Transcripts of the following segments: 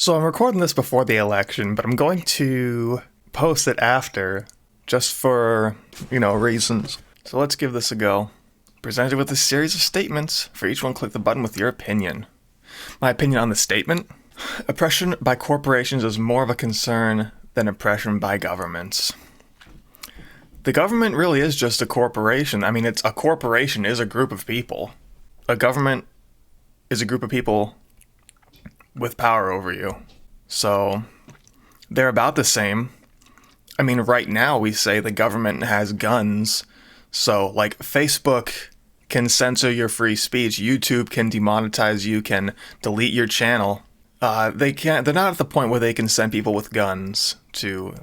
So I'm recording this before the election, but I'm going to post it after, just for, reasons. So let's give this a go. Presented with a series of statements. For each one, click the button with your opinion. My opinion on the statement: oppression by corporations is more of a concern than oppression by governments. The government really is just a corporation. I mean, a corporation is a group of people. A government is a group of people with power over you. So they're about the same. I mean, right now we say the government has guns. So like Facebook can censor your free speech. YouTube can demonetize you, can delete your channel. They're not at the point where they can send people with guns to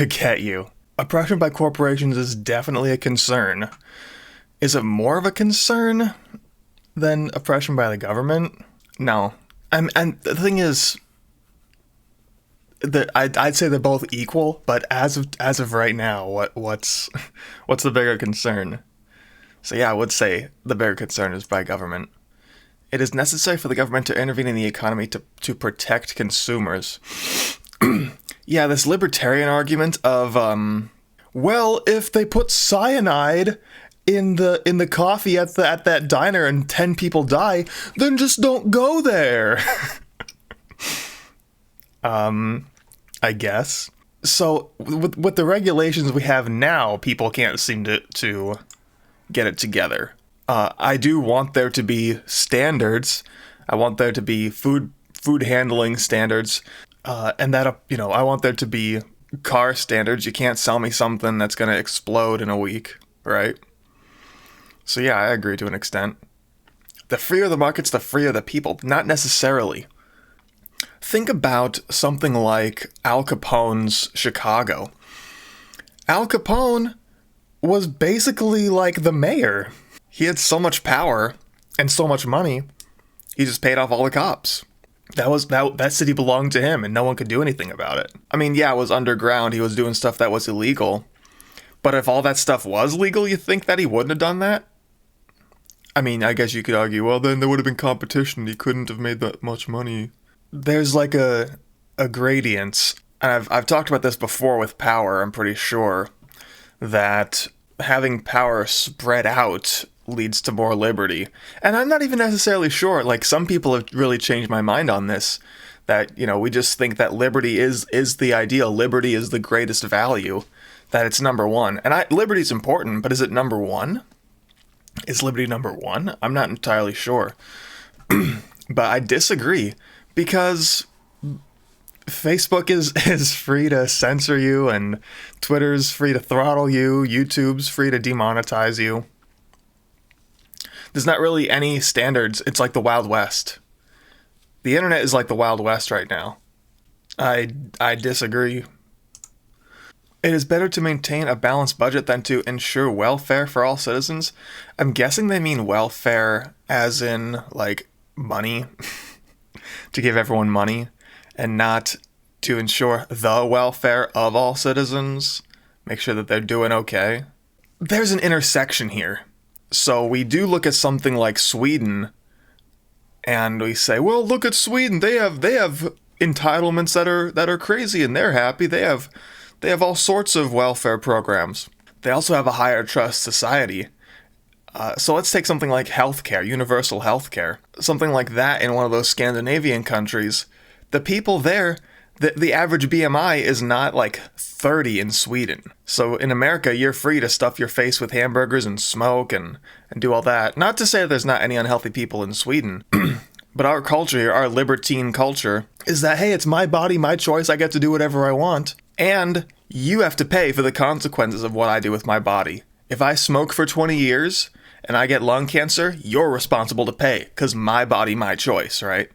get you. Oppression by corporations is definitely a concern. Is it more of a concern than oppression by the government? No. And the thing is that I'd say they're both equal, but as of right now, what's the bigger concern? So yeah, I would say the bigger concern is by government. It is necessary for the government to intervene in the economy to protect consumers. Yeah, this libertarian argument of well, if they put cyanide in the coffee at that diner and 10 people die, then just don't go there. I guess. So with the regulations we have now, people can't seem to get it together. I do want there to be standards. I want there to be food handling standards, and that I want there to be car standards. You can't sell me something that's going to explode in a week, right? So yeah, I agree to an extent. The freer the markets, the freer the people. Not necessarily. Think about something like Al Capone's Chicago. Al Capone was basically like the mayor. He had so much power and so much money, he just paid off all the cops. That city belonged to him and no one could do anything about it. I mean, yeah, it was underground. He was doing stuff that was illegal. But if all that stuff was legal, you think that he wouldn't have done that? I mean, I guess you could argue, well, then there would have been competition. He couldn't have made that much money. There's like a gradient. And I've talked about this before with power, I'm pretty sure, that having power spread out leads to more liberty. And I'm not even necessarily sure. Like, some people have really changed my mind on this. That, we just think that liberty is the ideal. Liberty is the greatest value. That it's number one. And liberty's important, but is it number one? Is liberty number one? I'm not entirely sure. But I disagree. Because Facebook is free to censor you, and Twitter's free to throttle you, YouTube's free to demonetize you. There's not really any standards. It's like the Wild West. The internet is like the Wild West right now. I disagree. It is better to maintain a balanced budget than to ensure welfare for all citizens. I'm guessing they mean welfare as in, like, money. To give everyone money, and not to ensure the welfare of all citizens. Make sure that they're doing okay. There's an intersection here. So we do look at something like Sweden, and we say, well, look at Sweden. They have entitlements that are crazy, and they're happy. They have all sorts of welfare programs. They also have a higher trust society. So let's take something like healthcare, universal healthcare. Something like that in one of those Scandinavian countries. The people there, the average BMI is not like 30 in Sweden. So in America, you're free to stuff your face with hamburgers and smoke and do all that. Not to say there's not any unhealthy people in Sweden. But our culture here, our libertine culture, is that, hey, it's my body, my choice, I get to do whatever I want. And you have to pay for the consequences of what I do with my body. If I smoke for 20 years and I get lung cancer, you're responsible to pay, because my body, my choice, right?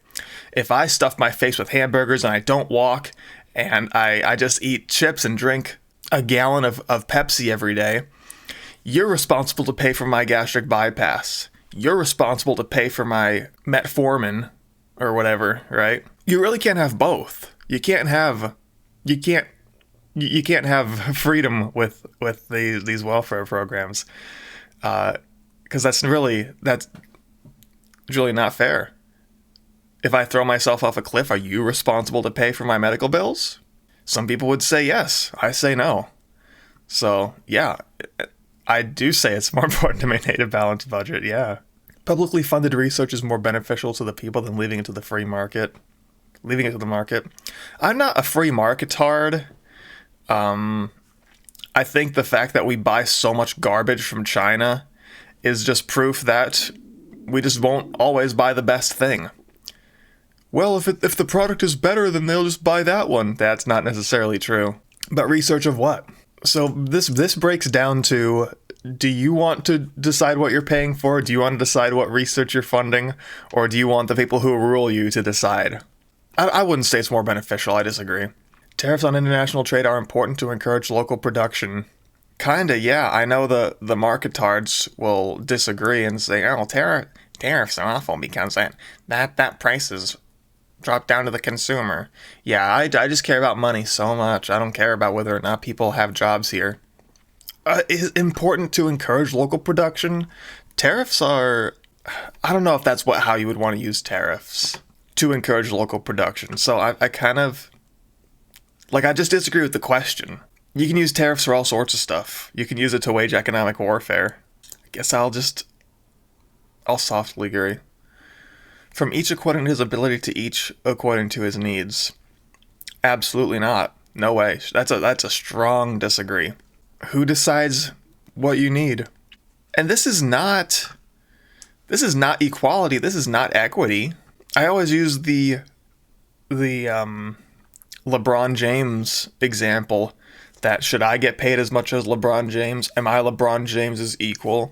If I stuff my face with hamburgers and I don't walk, and I just eat chips and drink a gallon of Pepsi every day, you're responsible to pay for my gastric bypass. You're responsible to pay for my metformin, or whatever, right? You really can't have both. You can't have freedom with these welfare programs. Because that's really not fair. If I throw myself off a cliff, are you responsible to pay for my medical bills? Some people would say yes. I say no. So, yeah, I do say it's more important to maintain a balanced budget, yeah. Publicly funded research is more beneficial to the people than leaving it to the free market. Leaving it to the market. I'm not a free marketard. I think the fact that we buy so much garbage from China is just proof that we just won't always buy the best thing. Well, if the product is better, then they'll just buy that one. That's not necessarily true. But research of what? So this breaks down to, do you want to decide what you're paying for? Do you want to decide what research you're funding? Or do you want the people who rule you to decide? I wouldn't say it's more beneficial. I disagree. Tariffs on international trade are important to encourage local production. Kinda, yeah. I know the marketards will disagree and say, oh, tariffs are awful because that prices drop down to the consumer. Yeah, I just care about money so much. I don't care about whether or not people have jobs here. It's important to encourage local production. Tariffs are... I don't know if that's how you would want to use tariffs to encourage local production. So I kind of... I just disagree with the question. You can use tariffs for all sorts of stuff. You can use it to wage economic warfare. I guess I'll softly agree. From each according to his ability to each according to his needs. Absolutely not. No way. That's a strong disagree. Who decides what you need? And this is not equality. This is not equity. I always use the LeBron James example, that should I get paid as much as LeBron James? Am I LeBron James's equal?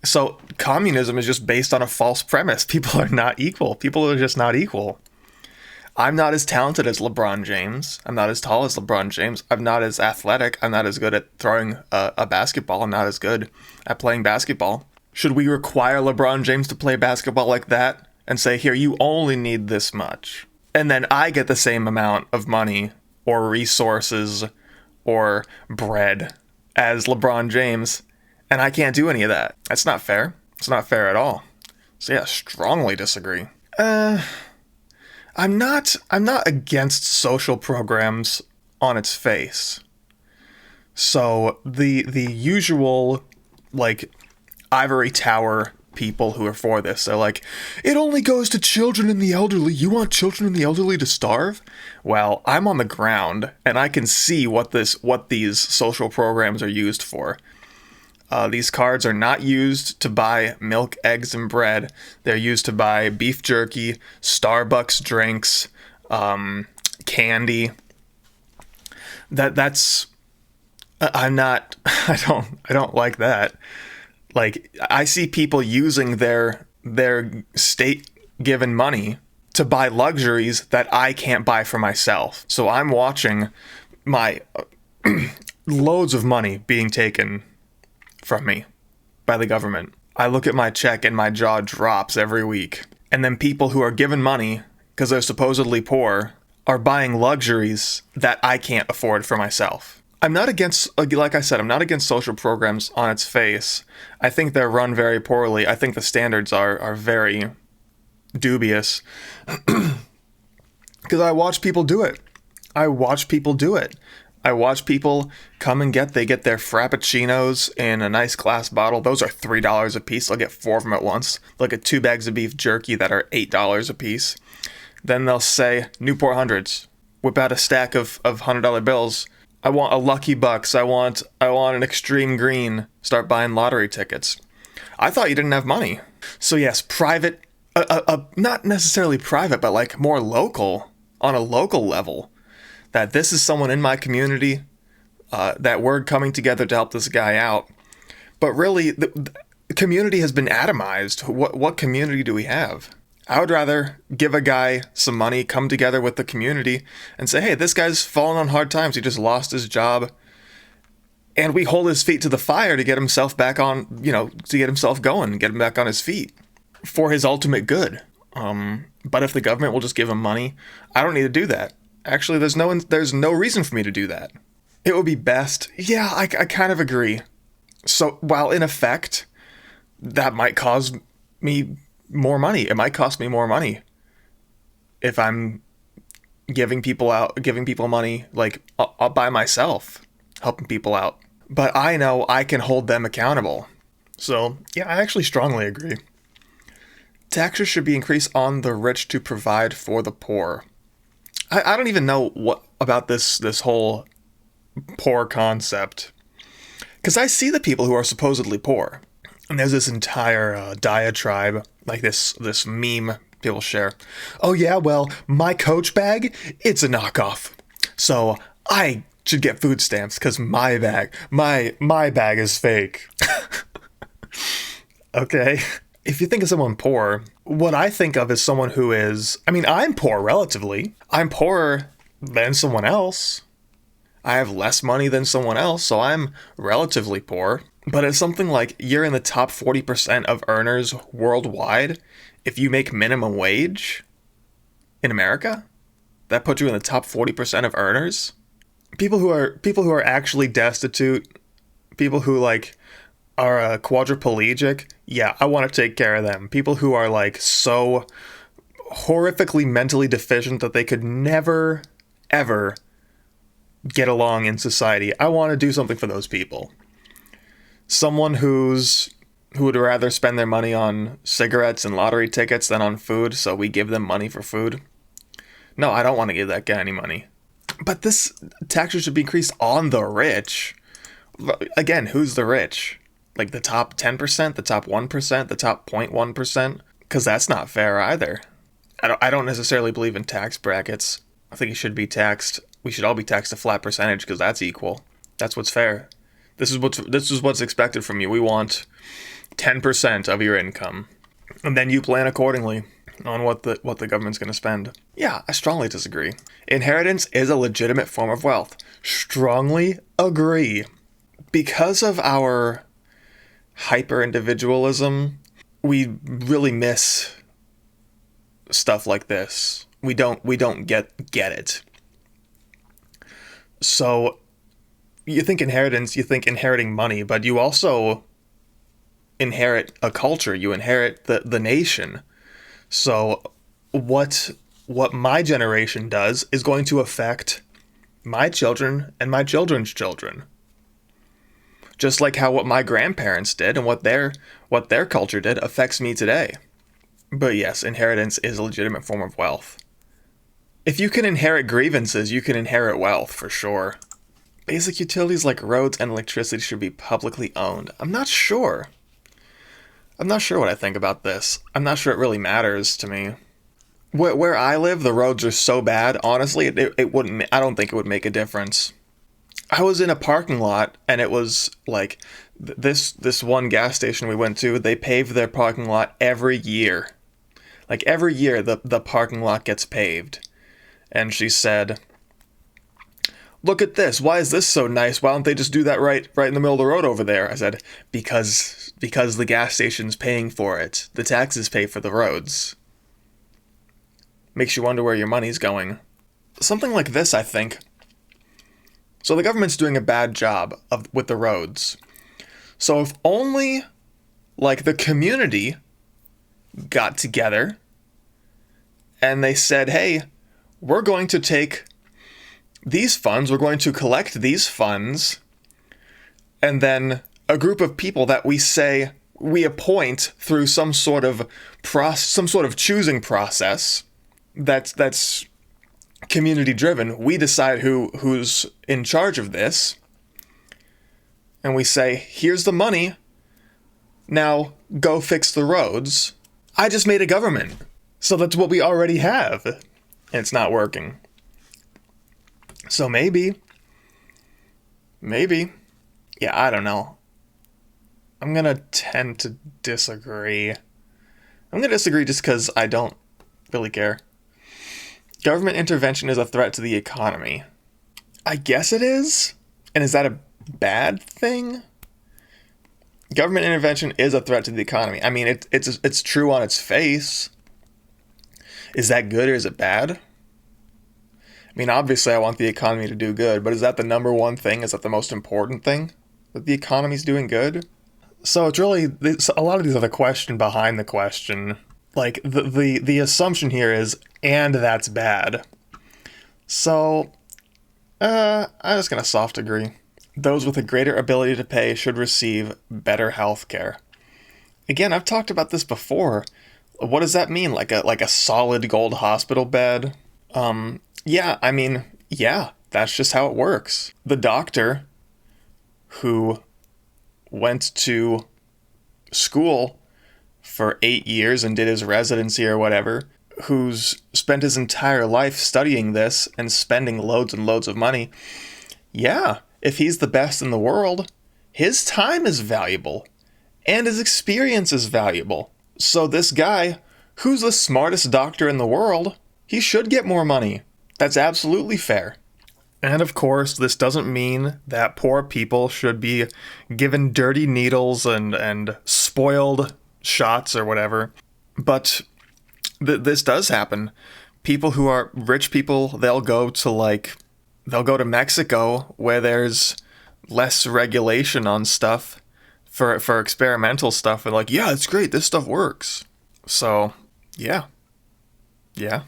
So communism is just based on a false premise. People are not equal. People are just not equal. I'm not as talented as LeBron James. I'm not as tall as LeBron James. I'm not as athletic. I'm not as good at throwing a basketball. I'm not as good at playing basketball. Should we require LeBron James to play basketball like that and say, here, you only need this much? And then I get the same amount of money or resources or bread as LeBron James, and I can't do any of that. That's not fair. It's not fair at all. So yeah, strongly disagree. I'm not against social programs on its face. So the usual ivory tower people who are for this, they're like, it only goes to children and the elderly. You want children and the elderly to starve? Well, I'm on the ground and I can see what these social programs are used for. These cards are not used to buy milk, eggs, and bread. They're used to buy beef jerky, Starbucks drinks, candy. I don't like that. I see people using their state-given money to buy luxuries that I can't buy for myself. So I'm watching my loads of money being taken from me by the government. I look at my check and my jaw drops every week. And then people who are given money because they're supposedly poor are buying luxuries that I can't afford for myself. I'm not against, like I said, I'm not against social programs on its face. I think they're run very poorly. I think the standards are very dubious. Because I watch people do it. I watch people come and they get their Frappuccinos in a nice glass bottle. Those are $3 a piece. They'll get 4 of them at once. They'll get 2 bags of beef jerky that are $8 a piece. Then they'll say, Newport Hundreds. Whip out a stack of $100 bills. I want a Lucky Bucks. I want an Extreme Green. Start buying lottery tickets. I thought you didn't have money. So yes, private, not necessarily private, but like more local, on a local level. That this is someone in my community, that we're coming together to help this guy out. But really, the community has been atomized. What community do we have? I would rather give a guy some money, come together with the community, and say, hey, this guy's fallen on hard times. He just lost his job. And we hold his feet to the fire to get himself back on, to get himself going, get him back on his feet for his ultimate good. But if the government will just give him money, I don't need to do that. Actually, there's no reason for me to do that. It would be best. Yeah, I kind of agree. So while in effect, that might cause me more money. It might cost me more money if I'm giving people money, like by myself, helping people out. But I know I can hold them accountable. So, yeah, I actually strongly agree. Taxes should be increased on the rich to provide for the poor. I don't even know what about this whole poor concept. Because I see the people who are supposedly poor. And there's this entire diatribe, like this meme people share. Oh yeah, well, my Coach bag, it's a knockoff. So I should get food stamps because my bag is fake. Okay. If you think of someone poor, what I think of is someone who is, I mean, I'm poor relatively. I'm poorer than someone else. I have less money than someone else, so I'm relatively poor. But it's something like you're in the top 40% of earners worldwide. If you make minimum wage in America, that puts you in the top 40% of earners. People who are actually destitute, people who like are quadriplegic, yeah, I want to take care of them. People who are like so horrifically mentally deficient that they could never, ever get along in society, I want to do something for those people. Someone who would rather spend their money on cigarettes and lottery tickets than on food, so we give them money for food. No, I don't want to give that guy any money. But this taxes should be increased on the rich. Again, who's the rich? Like the top 10%, the top 1%, the top 0.1%? Because that's not fair either. I don't necessarily believe in tax brackets. I think it should be taxed. We should all be taxed a flat percentage because that's equal. That's what's fair. This is what's expected from you. We want 10% of your income, and then you plan accordingly on what the government's going to spend. Yeah, I strongly disagree. Inheritance is a legitimate form of wealth. Strongly agree. Because of our hyper-individualism, we really miss stuff like this. We don't get it. So you think inheritance, you think inheriting money, but you also inherit a culture, you inherit the nation. So what my generation does is going to affect my children and my children's children. Just like how what my grandparents did and what their culture did affects me today. But yes, inheritance is a legitimate form of wealth. If you can inherit grievances, you can inherit wealth for sure. Basic utilities like roads and electricity should be publicly owned. I'm not sure what I think about this. I'm not sure it really matters to me. Where I live, the roads are so bad, honestly, it wouldn't, I don't think it would make a difference. I was in a parking lot, and it was like, this one gas station we went to, they paved their parking lot every year. Like, every year, the parking lot gets paved. And she said, "Look at this. Why is this so nice? Why don't they just do that right in the middle of the road over there?" I said, because the gas station's paying for it. The taxes pay for the roads. Makes you wonder where your money's going. Something like this, I think. So the government's doing a bad job with the roads. So if only, like, the community got together and they said, hey, we're going to take these funds, we're going to collect these funds, and then a group of people that we say we appoint through some sort of choosing process that's community driven. We decide who's in charge of this, and we say, here's the money, now go fix the roads. I just made a government. So that's what we already have. And it's not working. So maybe. Yeah, I don't know. I'm going to tend to disagree. I'm going to disagree just because I don't really care. Government intervention is a threat to the economy. I guess it is. And is that a bad thing? Government intervention is a threat to the economy. I mean, it's true on its face. Is that good or is it bad? I mean, obviously I want the economy to do good, but is that the number one thing? Is that the most important thing? That the economy's doing good? So it's really, a lot of these are the question behind the question. Like, the assumption here is, and that's bad. So, I'm just gonna soft agree. Those with a greater ability to pay should receive better health care. Again, I've talked about this before. What does that mean? Like a solid gold hospital bed? Yeah, I mean, yeah, that's just how it works. The doctor who went to school for 8 years and did his residency or whatever, who's spent his entire life studying this and spending loads and loads of money, yeah, if he's the best in the world, his time is valuable and his experience is valuable. So this guy, who's the smartest doctor in the world, he should get more money. That's absolutely fair. And of course, this doesn't mean that poor people should be given dirty needles and spoiled shots or whatever. But this does happen. People who are rich people, they'll go to Mexico where there's less regulation on stuff for experimental stuff. And like, yeah, it's great. This stuff works. So, yeah. Yeah.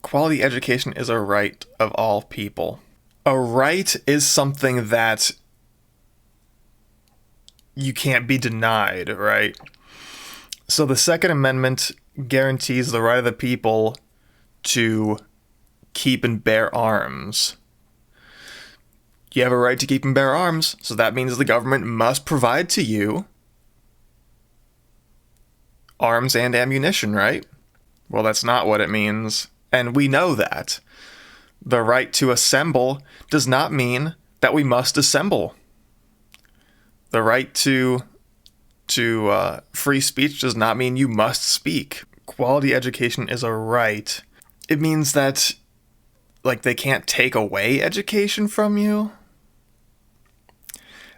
Quality education is a right of all people. A right is something that you can't be denied, right? So the Second Amendment guarantees the right of the people to keep and bear arms. You have a right to keep and bear arms, so that means the government must provide to you arms and ammunition, right? Well, that's not what it means. And we know that. The right to assemble does not mean that we must assemble. The right to free speech does not mean you must speak. Quality education is a right. It means that, like, they can't take away education from you.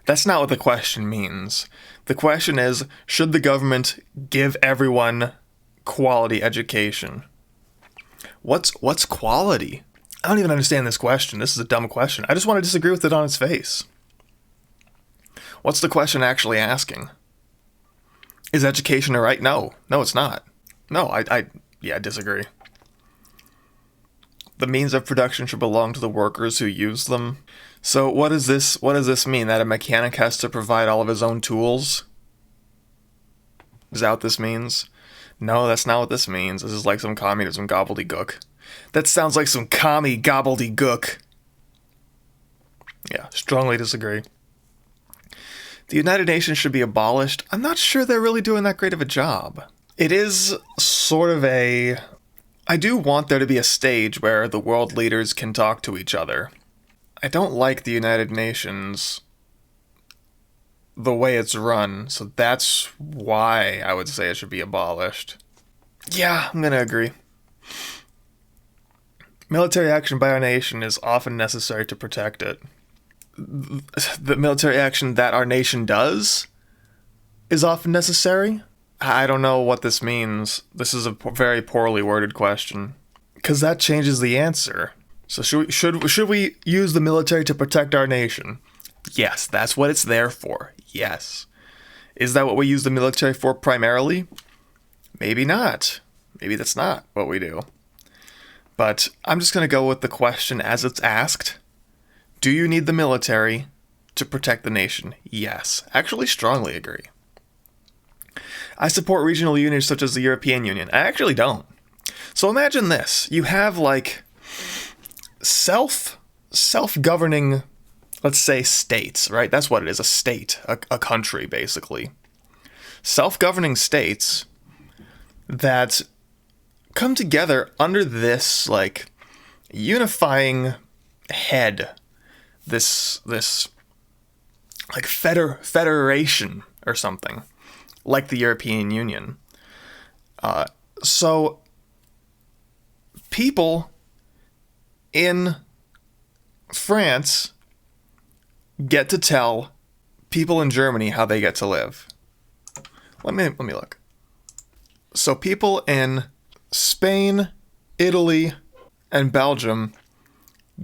That's not what the question means. The question is, should the government give everyone quality education? What's quality? I don't even understand this question. This is a dumb question. I just want to disagree with it on its face. What's the question actually asking? Is education a right? No, it's not. No, I disagree. The means of production should belong to the workers who use them. So what does this mean? That a mechanic has to provide all of his own tools? Is that what this means? No, that's not what this means. This is like some communism gobbledygook. That sounds like some commie gobbledygook. Yeah, strongly disagree. The United Nations should be abolished. I'm not sure they're really doing that great of a job. It is sort of I do want there to be a stage where the world leaders can talk to each other. I don't like the United Nations the way it's run, so that's why I would say it should be abolished. Yeah, I'm gonna agree. Military action by our nation is often necessary to protect it. The military action that our nation does is often necessary? I don't know what this means. This is a very poorly worded question. Because that changes the answer. So should we use the military to protect our nation? Yes, that's what it's there for. Yes. Is that what we use the military for primarily? Maybe not. Maybe that's not what we do. But I'm just going to go with the question as it's asked. Do you need the military to protect the nation? Yes. Actually, strongly agree. I support regional unions such as the European Union. I actually don't. So imagine this. You have like self-governing, let's say, states, right? That's what it is, a state, a country, basically. Self-governing states that come together under this, like, unifying head, this like, federation or something, like the European Union. So, people in France get to tell people in Germany how they get to live. Let me look. So people in Spain, Italy, and Belgium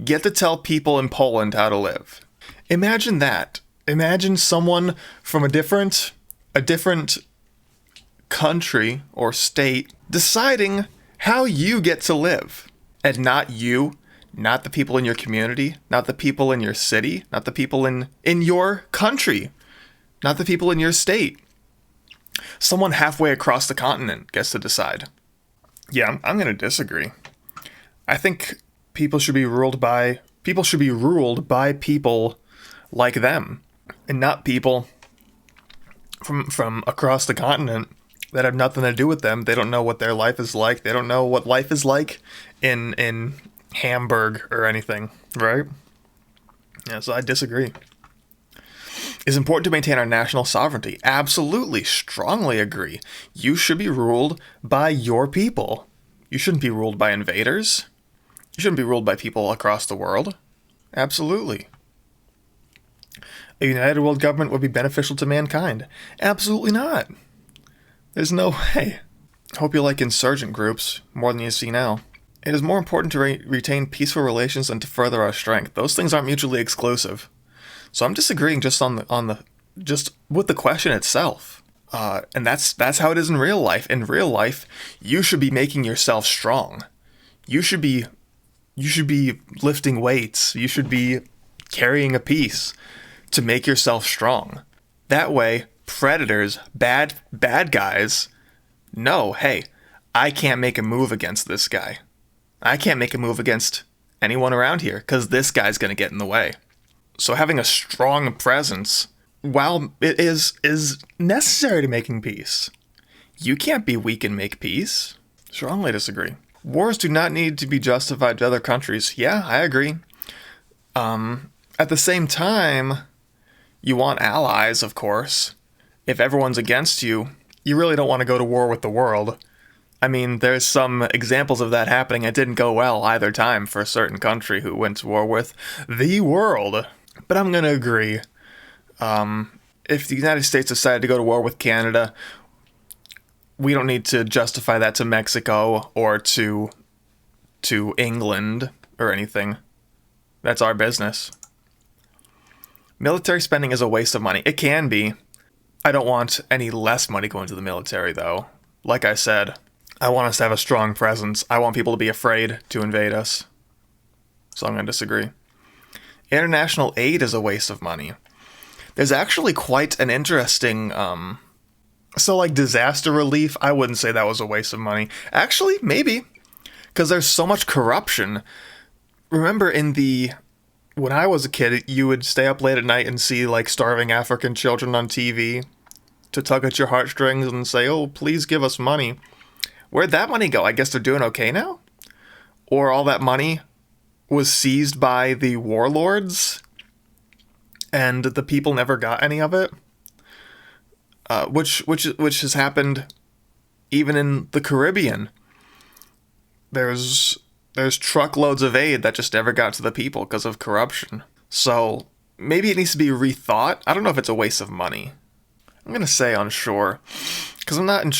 get to tell people in Poland how to live. Imagine that. Imagine someone from a different country or state deciding how you get to live, and not you, not the people in your community, not the people in your city, not the people in your country, not the people in your state. Someone halfway across the continent gets to decide. Yeah, I'm going to disagree. I think people should be ruled by people like them, and not people from across the continent that have nothing to do with them. They don't know what their life is like. They don't know what life is like in Hamburg or anything, right? Yeah, so I disagree. It's important to maintain our national sovereignty. Absolutely, strongly agree. You should be ruled by your people. You shouldn't be ruled by invaders. You shouldn't be ruled by people across the world. Absolutely. A united world government would be beneficial to mankind. Absolutely not. There's no way. Hope you like insurgent groups more than you see now. It is more important to retain peaceful relations than to further our strength. Those things aren't mutually exclusive. So I'm disagreeing just just with the question itself. And that's how it is in real life. In real life, you should be making yourself strong. You should be lifting weights. You should be carrying a piece to make yourself strong. That way, predators, bad guys, know, hey, I can't make a move against this guy. I can't make a move against anyone around here because this guy's going to get in the way. So having a strong presence, while it is necessary to making peace, you can't be weak and make peace. Strongly disagree. Wars do not need to be justified to other countries. Yeah, I agree. At the same time, you want allies, of course. If everyone's against you, you really don't want to go to war with the world. I mean, there's some examples of that happening. It didn't go well either time for a certain country who went to war with the world. But I'm going to agree. If the United States decided to go to war with Canada, we don't need to justify that to Mexico or to England or anything. That's our business. Military spending is a waste of money. It can be. I don't want any less money going to the military, though. Like I said, I want us to have a strong presence. I want people to be afraid to invade us. So I'm going to disagree. International aid is a waste of money. There's actually quite an interesting... So like disaster relief, I wouldn't say that was a waste of money. Actually, maybe. Because there's so much corruption. Remember when I was a kid, you would stay up late at night and see like starving African children on TV to tug at your heartstrings and say, oh, please give us money. Where'd that money go? I guess they're doing okay now? Or all that money was seized by the warlords and the people never got any of it? Which has happened even in the Caribbean. There's truckloads of aid that just never got to the people because of corruption. So maybe it needs to be rethought. I don't know if it's a waste of money. I'm gonna say unsure, because I'm not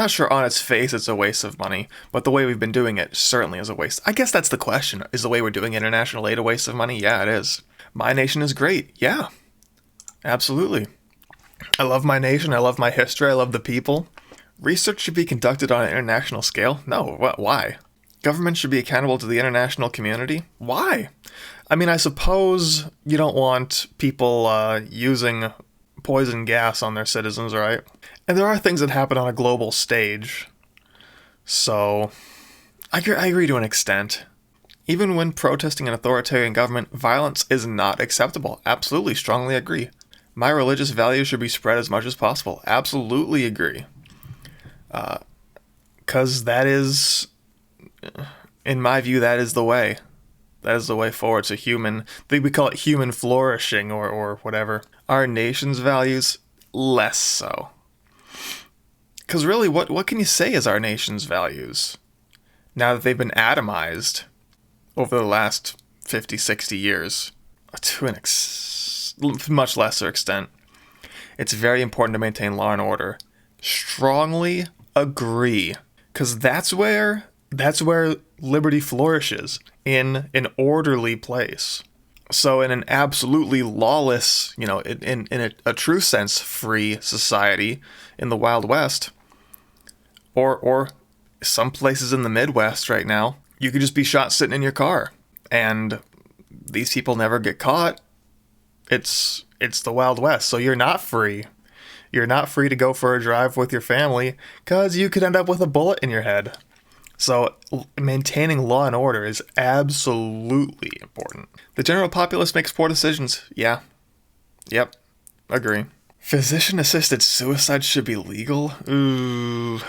sure on its face it's a waste of money, but the way we've been doing it certainly is a waste. I guess that's the question. Is the way we're doing international aid a waste of money? Yeah, it is. My nation is great. Yeah, absolutely. I love my nation. I love my history. I love the people. Research should be conducted on an international scale? No. Why? Government should be accountable to the international community? Why? I mean, I suppose you don't want people using poison gas on their citizens, right? And there are things that happen on a global stage. So, I agree to an extent. Even when protesting an authoritarian government, violence is not acceptable. Absolutely, strongly agree. My religious values should be spread as much as possible. Absolutely agree. 'Cause that is, in my view, that is the way. That is the way forward to human, we call it human flourishing or whatever. Our nation's values, less so. Because really, what can you say is our nation's values? Now that they've been atomized over the last 50, 60 years, to an much lesser extent. It's very important to maintain law and order. Strongly agree. Because that's where liberty flourishes, in an orderly place. So in an absolutely lawless, in a true sense, free society in the Wild West, Or some places in the Midwest right now, you could just be shot sitting in your car, and these people never get caught. It's the Wild West, so you're not free. You're not free to go for a drive with your family because you could end up with a bullet in your head. So maintaining law and order is absolutely important. The general populace makes poor decisions. Yeah. Yep. Agree. Physician-assisted suicide should be legal? Ooh.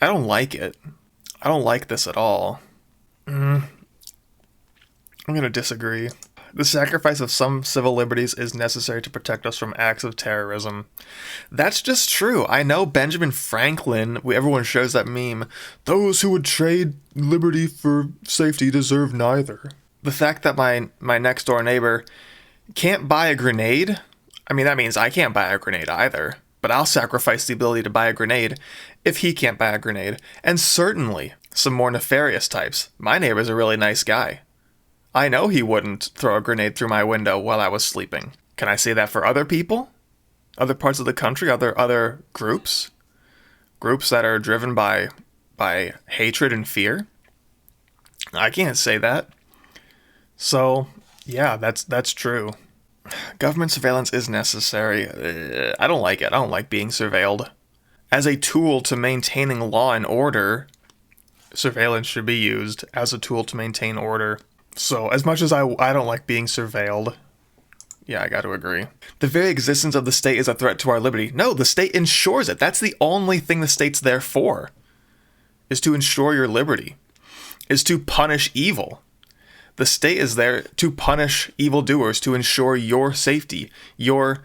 I don't like it. I don't like this at all. I'm going to disagree. The sacrifice of some civil liberties is necessary to protect us from acts of terrorism. That's just true. I know Benjamin Franklin, everyone shows that meme, those who would trade liberty for safety deserve neither. The fact that my next door neighbor can't buy a grenade, I mean, that means I can't buy a grenade either. But I'll sacrifice the ability to buy a grenade if he can't buy a grenade. And certainly some more nefarious types. My neighbor's a really nice guy. I know he wouldn't throw a grenade through my window while I was sleeping. Can I say that for other people? Other parts of the country? Other groups? Groups that are driven by hatred and fear? I can't say that. So, yeah, that's true. Government surveillance is necessary. I don't like it. I don't like being surveilled. As a tool to maintaining law and order, surveillance should be used as a tool to maintain order. So, as much as I don't like being surveilled, yeah, I got to agree. The very existence of the state is a threat to our liberty. No, the state ensures it. That's the only thing the state's there for, is to ensure your liberty, is to punish evil. The state is there to punish evildoers, to ensure your safety, your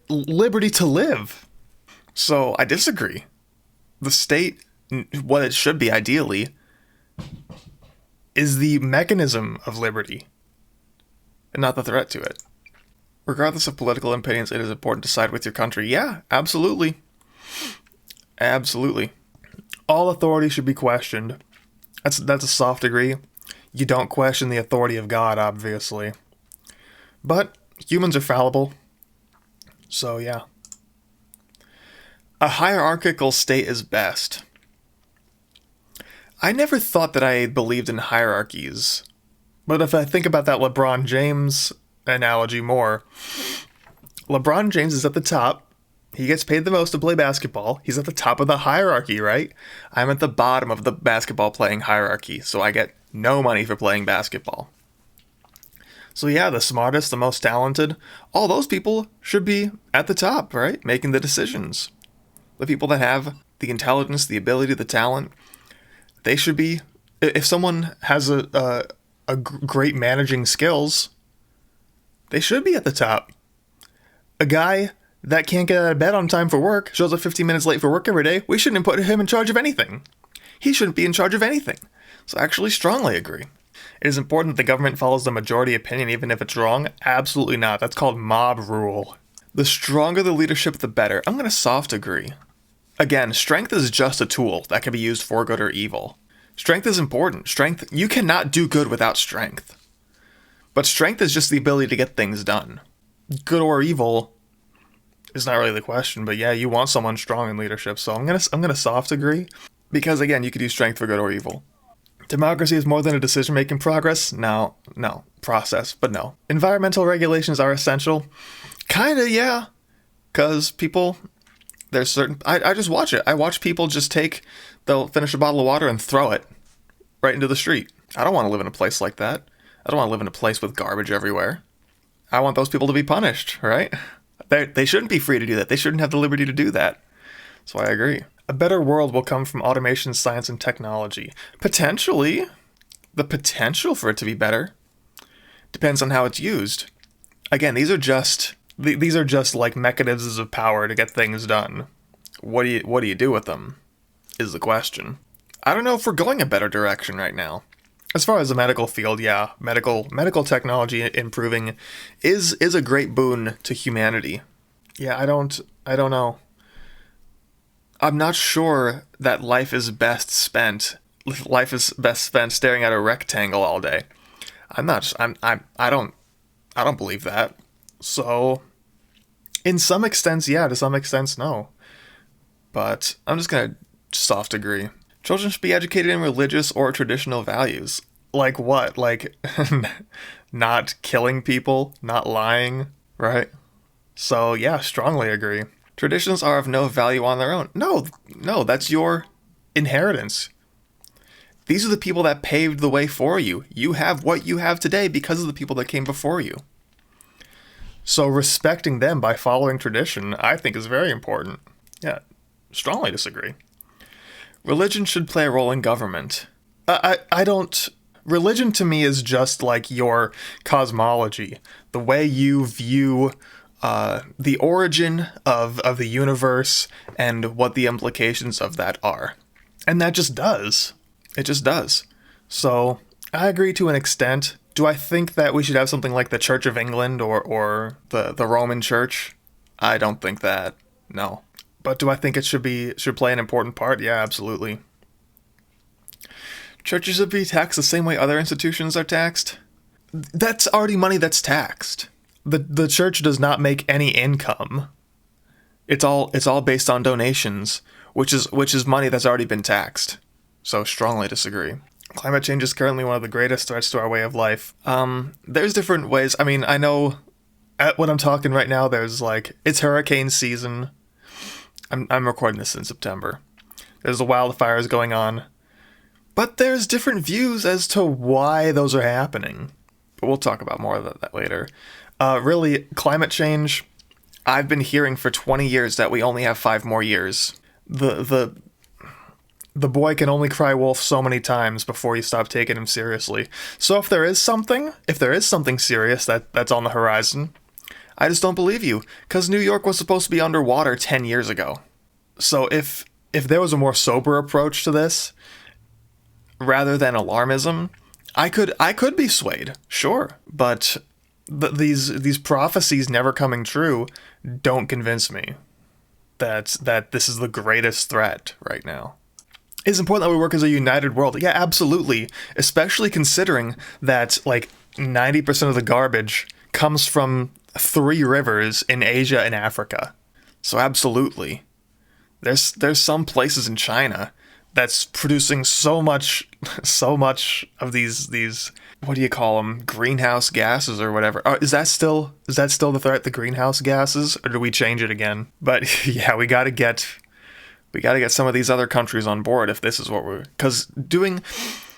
liberty to live. So, I disagree. The state, what it should be ideally, is the mechanism of liberty, and not the threat to it. Regardless of political opinions, it is important to side with your country. Yeah, absolutely. Absolutely. All authority should be questioned. That's a soft agree. You don't question the authority of God, obviously. But humans are fallible. So, yeah. A hierarchical state is best. I never thought that I believed in hierarchies. But if I think about that LeBron James analogy more, LeBron James is at the top. He gets paid the most to play basketball. He's at the top of the hierarchy, right? I'm at the bottom of the basketball playing hierarchy, so I get no money for playing basketball. So yeah, the smartest, the most talented, all those people should be at the top, right? Making the decisions. The people that have the intelligence, the ability, the talent, they should be, if someone has a great managing skills, they should be at the top. A guy that can't get out of bed on time for work, shows up 15 minutes late for work every day, we shouldn't put him in charge of anything. He shouldn't be in charge of anything. So I actually strongly agree. It is important that the government follows the majority opinion even if it's wrong? Absolutely not. That's called mob rule. The stronger the leadership, the better. I'm going to soft agree. Again, strength is just a tool that can be used for good or evil. Strength is important. Strength, you cannot do good without strength. But strength is just the ability to get things done. Good or evil is not really the question, but yeah, you want someone strong in leadership, so I'm gonna soft agree. Because again, you could use strength for good or evil. Democracy is more than a decision-making progress? No. Process, but no. Environmental regulations are essential? Kinda, yeah. Because people, there's certain, I just watch it. I watch people just they'll finish a bottle of water and throw it right into the street. I don't want to live in a place like that. I don't want to live in a place with garbage everywhere. I want those people to be punished, right? They shouldn't be free to do that. They shouldn't have the liberty to do that. So I agree. A better world will come from automation, science, and technology. Potentially. The potential for it to be better depends on how it's used. Again, these are just like mechanisms of power to get things done. What do you do with them is the question. I don't know if we're going a better direction right now. As far as the medical field, yeah, medical technology improving is a great boon to humanity. Yeah, I don't know. I'm not sure that life is best spent staring at a rectangle all day. I don't believe that. So, in some extents, yeah, to some extents, no. but I'm just gonna soft agree. Children should be educated in religious or traditional values. Like what? Like not killing people, not lying, right? So yeah, strongly agree. Traditions are of no value on their own. No, that's your inheritance. These are the people that paved the way for you. You have what you have today because of the people that came before you. So respecting them by following tradition, I think, is very important. Yeah, strongly disagree. Religion should play a role in government. I don't... Religion to me is just like your cosmology. The way you view the origin of the universe and what the implications of that are. And that just does. It just does. So, I agree to an extent. Do I think that we should have something like the Church of England or the Roman Church? I don't think that. No. But do I think it should play an important part? Yeah, absolutely. Churches should be taxed the same way other institutions are taxed. That's already money that's taxed. The church does not make any income. It's all based on donations, which is money that's already been taxed. So strongly disagree. Climate change is currently one of the greatest threats to our way of life. There's different ways. I mean, I know when I'm talking right now, there's like, it's hurricane season. I'm recording this in September. There's the wildfires going on. But there's different views as to why those are happening. But we'll talk about more of that later. Really, climate change, I've been hearing for 20 years that we only have 5 more years. The boy can only cry wolf so many times before you stop taking him seriously. So if there is something serious that's on the horizon, I just don't believe you. Because New York was supposed to be underwater 10 years ago. So if there was a more sober approach to this, rather than alarmism, I could be swayed, sure. But these prophecies never coming true don't convince me that this is the greatest threat right now. It's important that we work as a united world. Yeah, absolutely. Especially considering that like 90% of the garbage comes from 3 rivers in Asia and Africa. So absolutely. There's some places in China that's producing so much of these what do you call them, greenhouse gases or whatever. Is that still the threat, the greenhouse gases, or do we change it again? But yeah, we got to get some of these other countries on board if this is what we're, because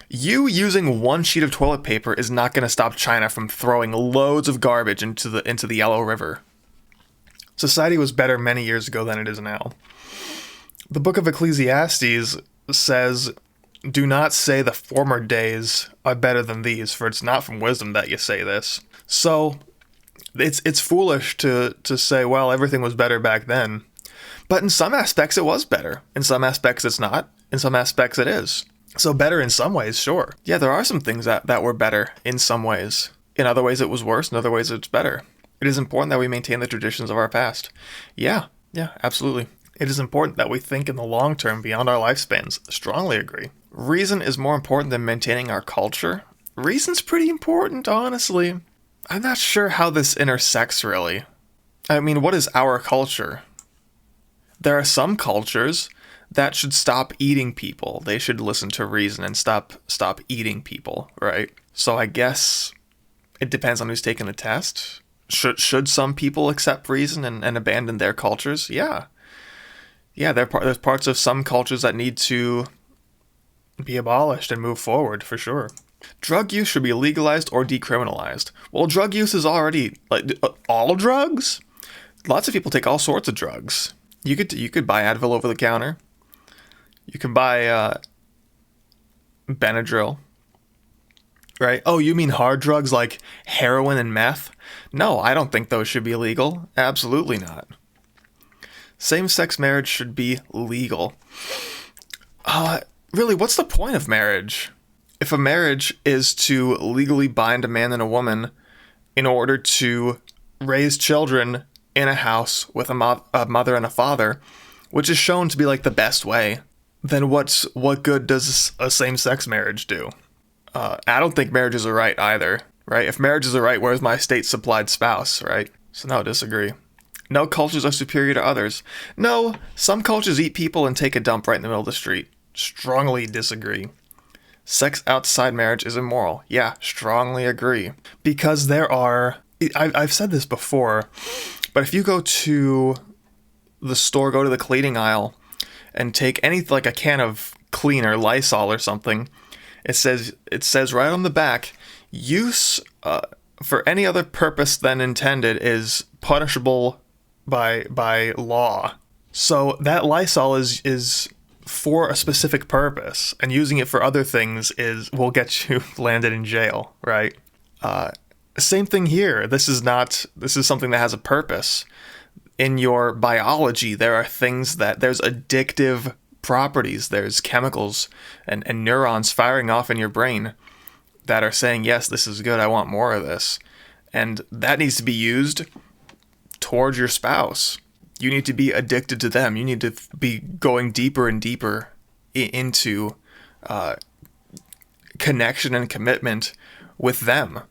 using one sheet of toilet paper is not going to stop China from throwing loads of garbage into the Yellow River. Society was better many years ago than it is now. The book of Ecclesiastes says, "Do not say the former days are better than these, for it's not from wisdom that you say this." So it's foolish to say, well, everything was better back then. But in some aspects it was better. In some aspects it's not. In some aspects it is. So better in some ways, sure. Yeah, there are some things that were better in some ways. In other ways it was worse, in other ways it's better. It is important that we maintain the traditions of our past. Yeah, absolutely. It is important that we think in the long term beyond our lifespans. Strongly agree. Reason is more important than maintaining our culture. Reason's pretty important, honestly. I'm not sure how this intersects, really. I mean, what is our culture? There are some cultures that should stop eating people. They should listen to reason and stop eating people, right? So I guess it depends on who's taking the test. Should some people accept reason and abandon their cultures? Yeah. Yeah, there's parts of some cultures that need to be abolished and move forward, for sure. Drug use should be legalized or decriminalized. Well, drug use is already, like, all drugs? Lots of people take all sorts of drugs. You could buy Advil over the counter. You can buy Benadryl. Right? Oh, you mean hard drugs like heroin and meth? No, I don't think those should be illegal. Absolutely not. Same-sex marriage should be legal. Really, what's the point of marriage? If a marriage is to legally bind a man and a woman in order to raise children in a house with a mother and a father, which is shown to be like the best way, then what good does a same-sex marriage do? I don't think marriages are right either, right? If marriages are right, where's my state-supplied spouse, right? So no, disagree. No cultures are superior to others. No, some cultures eat people and take a dump right in the middle of the street. Strongly disagree. Sex outside marriage is immoral. Yeah, strongly agree. Because there are... I've said this before, but if you go to the store, go to the cleaning aisle, and take like a can of cleaner, Lysol or something, it says right on the back, use for any other purpose than intended is punishable by law. So that Lysol is for a specific purpose, and using it for other things will get you landed in jail, right? Same thing here. This is something that has a purpose. In your biology, there are things there's addictive properties, there's chemicals and neurons firing off in your brain that are saying, yes, this is good, I want more of this. And that needs to be used towards your spouse. You need to be addicted to them. You need to be going deeper and deeper into connection and commitment with them,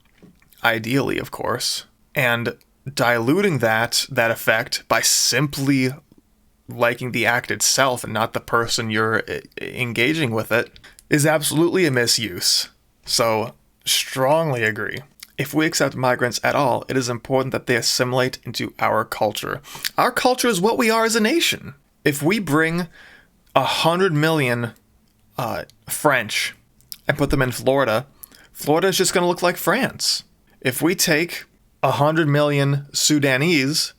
ideally, of course. And diluting that effect by simply liking the act itself and not the person you're engaging with it is absolutely a misuse. So, strongly agree. If we accept migrants at all, it is important that they assimilate into our culture. Our culture is what we are as a nation. If we bring 100 million French and put them in Florida, Florida is just going to look like France. If we take 100 million Sudanese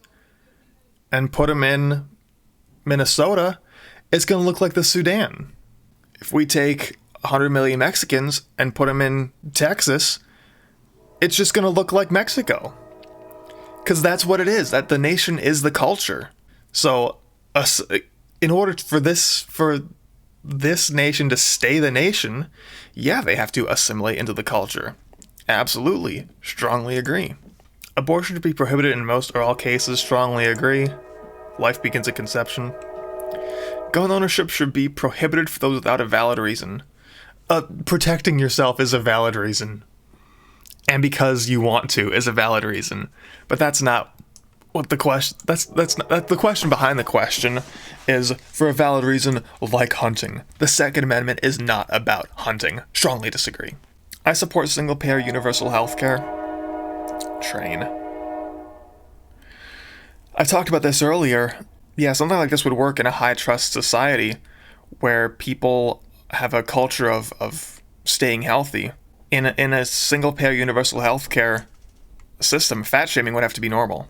and put them in Minnesota, it's going to look like the Sudan. If we take 100 million Mexicans and put them in Texas, it's just going to look like Mexico. Because that's what it is. That the nation is the culture. So, in order for this nation to stay the nation, yeah, they have to assimilate into the culture. Absolutely. Strongly agree. Abortion should be prohibited in most or all cases. Strongly agree. Life begins at conception. Gun ownership should be prohibited for those without a valid reason. Protecting yourself is a valid reason. And because you want to is a valid reason. But that's not what the question... That's the question behind the question is for a valid reason like hunting. The Second Amendment is not about hunting. Strongly disagree. I support single-payer universal healthcare. Train. I talked about this earlier. Yeah, something like this would work in a high-trust society where people have a culture of staying healthy. In a single-payer universal healthcare system, fat shaming would have to be normal.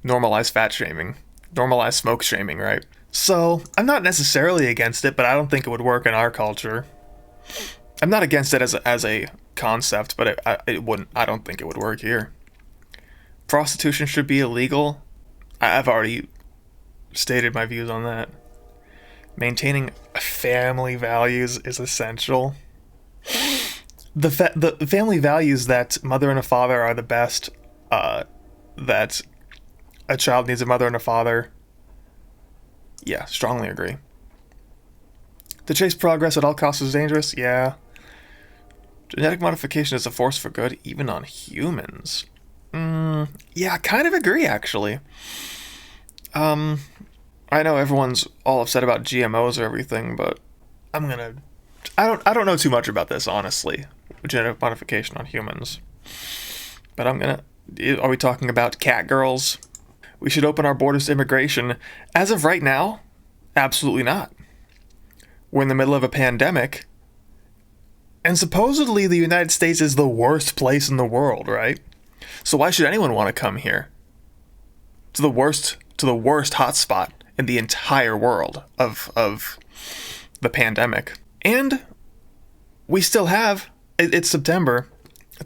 Normalize fat shaming. Normalize smoke shaming, right? So, I'm not necessarily against it, but I don't think it would work in our culture. I'm not against it as a concept, but it wouldn't. I don't think it would work here. Prostitution should be illegal. I've already stated my views on that. Maintaining family values is essential. The family values that mother and a father are the best, that a child needs a mother and a father. Yeah, strongly agree. To chase progress at all costs is dangerous? Yeah. Genetic modification is a force for good, even on humans. Yeah, I kind of agree, actually. I know everyone's all upset about GMOs or everything, but I don't know too much about this, honestly. Genetic modification on humans. But are we talking about cat girls? We should open our borders to immigration. As of right now, absolutely not. We're in the middle of a pandemic. And supposedly the United States is the worst place in the world, right? So why should anyone want to come here? To the worst hotspot in the entire world of the pandemic. And we still have, it's September.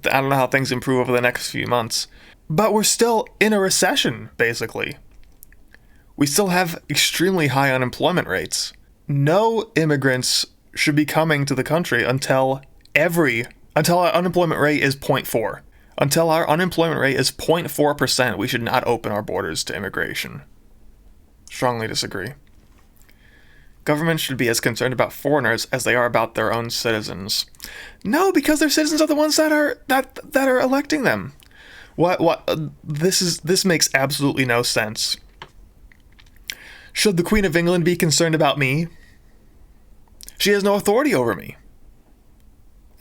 I don't know how things improve over the next few months. But we're still in a recession, basically. We still have extremely high unemployment rates. No immigrants should be coming to the country until our unemployment rate is 0.4. Until our unemployment rate is 0.4%, we should not open our borders to immigration. Strongly disagree. Governments should be as concerned about foreigners as they are about their own citizens. No, because their citizens are the ones that are electing them. This makes absolutely no sense. Should the Queen of England be concerned about me? She has no authority over me.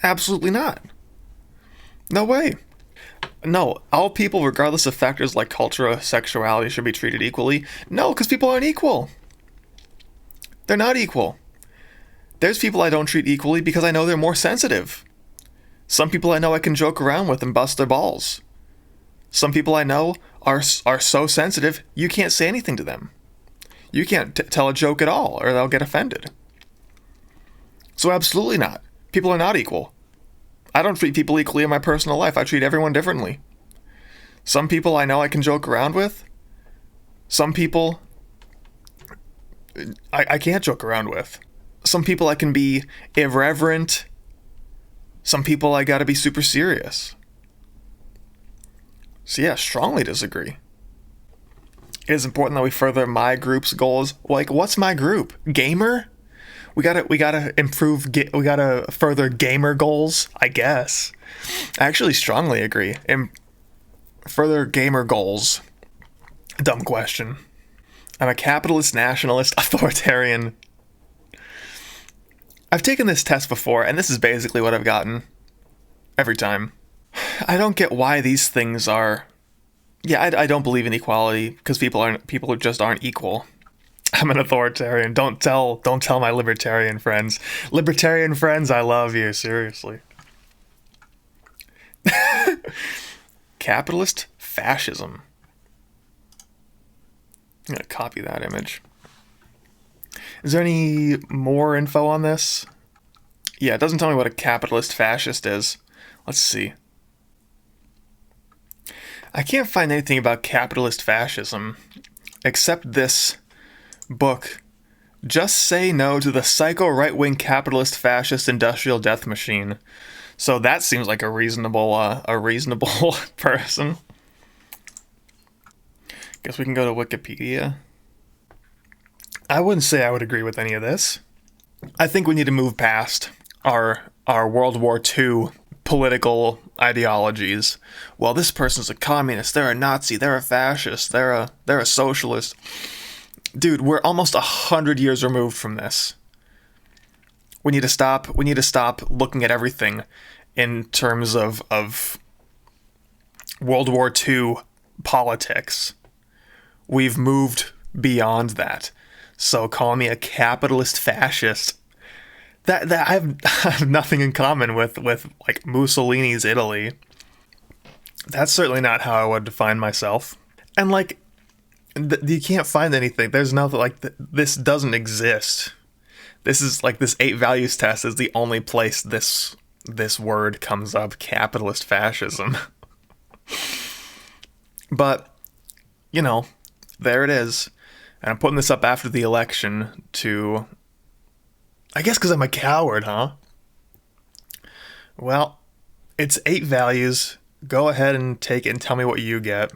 Absolutely not. No way. No, all people, regardless of factors like culture or sexuality, should be treated equally. No, because people aren't equal. They're not equal. There's people I don't treat equally because I know they're more sensitive. Some people I know I can joke around with and bust their balls. Some people I know are so sensitive, you can't say anything to them. You can't tell a joke at all, or they'll get offended. So absolutely not. People are not equal. I don't treat people equally in my personal life. I treat everyone differently. Some people I know I can joke around with. Some people I can't joke around with. Some people I can be irreverent. Some people I gotta be super serious. So yeah, strongly disagree. It is important that we further my group's goals. Like, what's my group? Gamer? We gotta improve. We gotta further gamer goals, I guess. I actually strongly agree. Further gamer goals. Dumb question. I'm a capitalist, nationalist, authoritarian. I've taken this test before, and this is basically what I've gotten every time. I don't get why these things are. Yeah, I don't believe in equality because people just aren't equal. I'm an authoritarian. Don't tell my libertarian friends. Libertarian friends, I love you, seriously. Capitalist fascism. I'm gonna copy that image. Is there any more info on this? Yeah, it doesn't tell me what a capitalist fascist is. Let's see. I can't find anything about capitalist fascism except this book. Just Say No to the Psycho Right-Wing Capitalist Fascist Industrial Death Machine. So that seems like a reasonable person. Guess we can go to Wikipedia. I wouldn't say I would agree with any of this. I think we need to move past our World War II political ideologies. Well, this person's a communist, they're a Nazi, they're a fascist, they're a socialist. Dude, we're almost 100 years removed from this. We need to stop looking at everything in terms of World War II politics. We've moved beyond that. So call me a capitalist fascist. That I have nothing in common with like Mussolini's Italy. That's certainly not how I would define myself. And like, you can't find anything. There's nothing like this doesn't exist. This is like this 8 values test is the only place this word comes up, capitalist fascism. But, you know, there it is. And I'm putting this up after the election to, I guess because I'm a coward, huh? Well, it's 8 values. Go ahead and take it and tell me what you get.